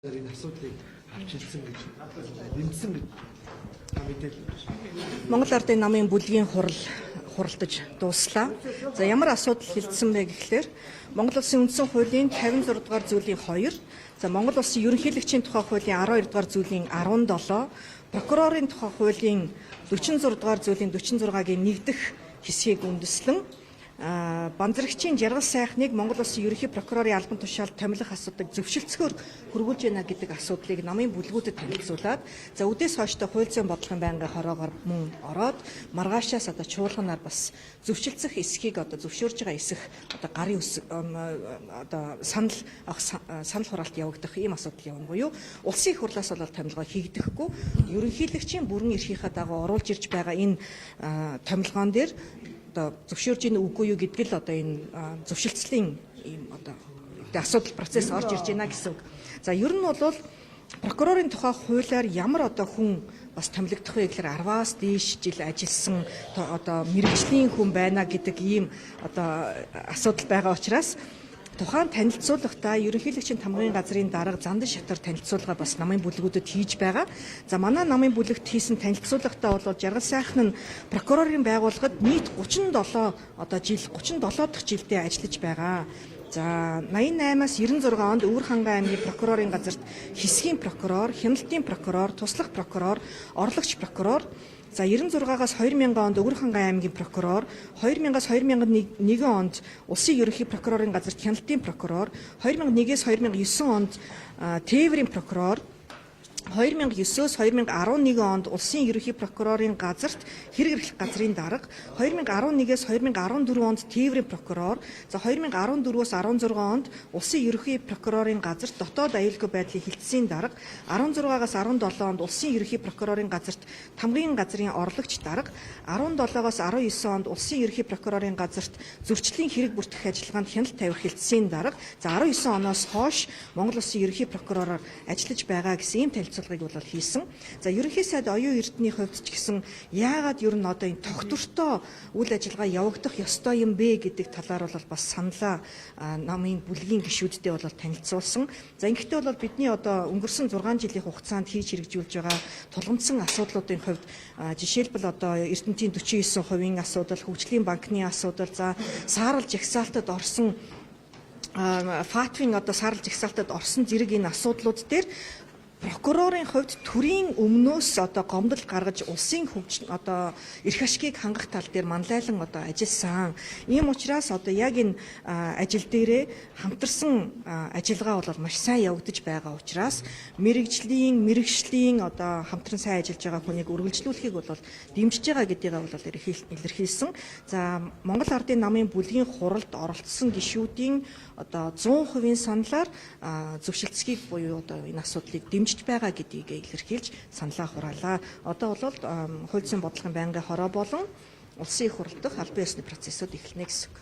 Энэ асуудлыг авчилсан гэж нэмсэн гэж мэдээлэл байна. Монгол Ардын намын бүлгийн хуралдаж дууслаа. За ямар асуудал хэлсэн бэ гэхлээр Монгол Улсын үндсэн хуулийн 56 дугаар зүйлийн 2, за Монгол Улсын ерөнхийлөгчийн тухай хуулийн 12 дугаар зүйлийн 17, прокурорын тухай хуулийн 46 дугаар зүйлийн 46-гийн 1 дэх хэсгийг үндэслэн банзрагчийн жаргал сайхныг Монгол Улсын ерөнхий прокурорын албан тушаалд томилох асуудыг зөвшөлтсөхөөр хүргүүлж байна гэдэг асуудлыг намын бүлгүүдэд танилцуулаад за үдээс хойш хууль зүйн бодлогын байнгын хороогоор мөн ороод маргаашаас чуулганаар бас зөвшөлдсөх эсхийг зөвшөөрж байгаа эсэх гарын санал хураалт явагдах ийм асуудал явна буюу улсын их хурлаас бол томилгоо хийгдэхгүй ерөнхийлөгчийн бүрэн эрхийнхаа дагуу оруулж ирж байгаа энэ томилгоон дээр зөвшөөрж ийн үгүй юу гэдг л энэ зөвшөлтслийн ийм асуудал процесс орж ирж байна гэсэн үг. За ер нь бол прокурорын тухай хуулиар ямар хүн бас томилогдох вэ гэхээр 10-аас дээш жил ажилласан мэрэгжлийн хүн байна гэдэг ийм асуудал байгаа учраас тухайн танилцуулгахдаа ерөнхийлөгчийн тамгын газрын дарга Зандан шатар танилцуулга бас намын бүлгүүдэд хийж байгаа. За манай намын бүлэгт хийсэн танилцуулгахдаа бол жаргал сайхан нь прокурорын байгууллагад нийт 37 дахь жилдээ ажиллаж байгаа. За 88-аас 96 онд Өвөр хангай аймгийн прокурорын газарт хэсгийн прокурор, хяналтын прокурор, туслах прокурор, орлогч прокурор, за 96-аас 2000 онд Өвөр хангай аймгийн прокурор, 2000-аас 2001 онд Улсын ерөнхий прокурорын газарт хяналтын прокурор, 2001-ээс 2009 онд Тээврийн прокурор, 2009-өөс 2011 онд Улсын ерөнхий прокурорын газарт хэрэг эрхлэх газрын дарга, 2011-ээс 2014 онд Тээврийн прокурор, за 2014-өөс 16 онд Улсын ерөнхий прокурорын газарт дотоод аюулгүй байдлын хилцээний дарга, 16-аас 17 онд Улсын ерөнхий прокурорын газарт тамгын газрын орлогч дарга, 17-оос 19 онд Улсын ерөнхий прокурорын газарт зөрчлийн хэрэг бүртгэх ажиллагаанд хяналт тавих хилцээний дарга, за 19 оноос хойш Монгол Улсын ерөнхий прокуророор ажиллаж байгаа гэсэн ийм танилцуулгыг бол хийсэн. За ерөнхий сайд оюун эрдэнийн хувьд ч гэсэн яагаад ер нь энэ тогтвортой үйл ажиллагаа явагдах ёстой юм бэ гэдэг талаар бол бас саналаа намын бүлгийн гишүүдтэй бол танилцуулсан. За ингэхдээ бол бидний өнгөрсөн 6 жилийн хугацаанд хийж хэрэгжүүлж байгаа тулгамдсан асуудлуудын хувьд жишээлбэл Эрдэнэтийн 49% асуудал, хөгжлийн банкны асуудал, за саарал жагсаалтад орсон ФАТФ-ийн саарал жагсаалтад орсон зэрэг энэ асуудлууд дээр прокурорын хувьд төрийн өмнөөс гомдол гаргаж улсын хөгжил эрх ашгийг хангах тал дээр манлайлан ажилласан. Ийм учраас яг энэ ажил дээрээ хамтарсан ажиллагаа бол маш сайн явагдаж байгаа учраас мэрэгжлийн хамтран сайн ажиллаж байгаа хүнийг үргэлжлүүлэхийг бол дэмжиж байгаа гэдгийг бол илэрхийлсэн. За Монгол Ардын намын бүлгийн хуралд оролцсон гишүүдийн 100% саналаар зөвшөлтсгийг буюу энэ асуудлыг дэмжиж байгаа гэдгийг илэрхийлж саналаа хураалаа. Одоо бол хууль зүйн бодлогын байнгын хороо болон улсын их хурал дахь албан ёсны процессыг эхэлнэ гэсэн үг.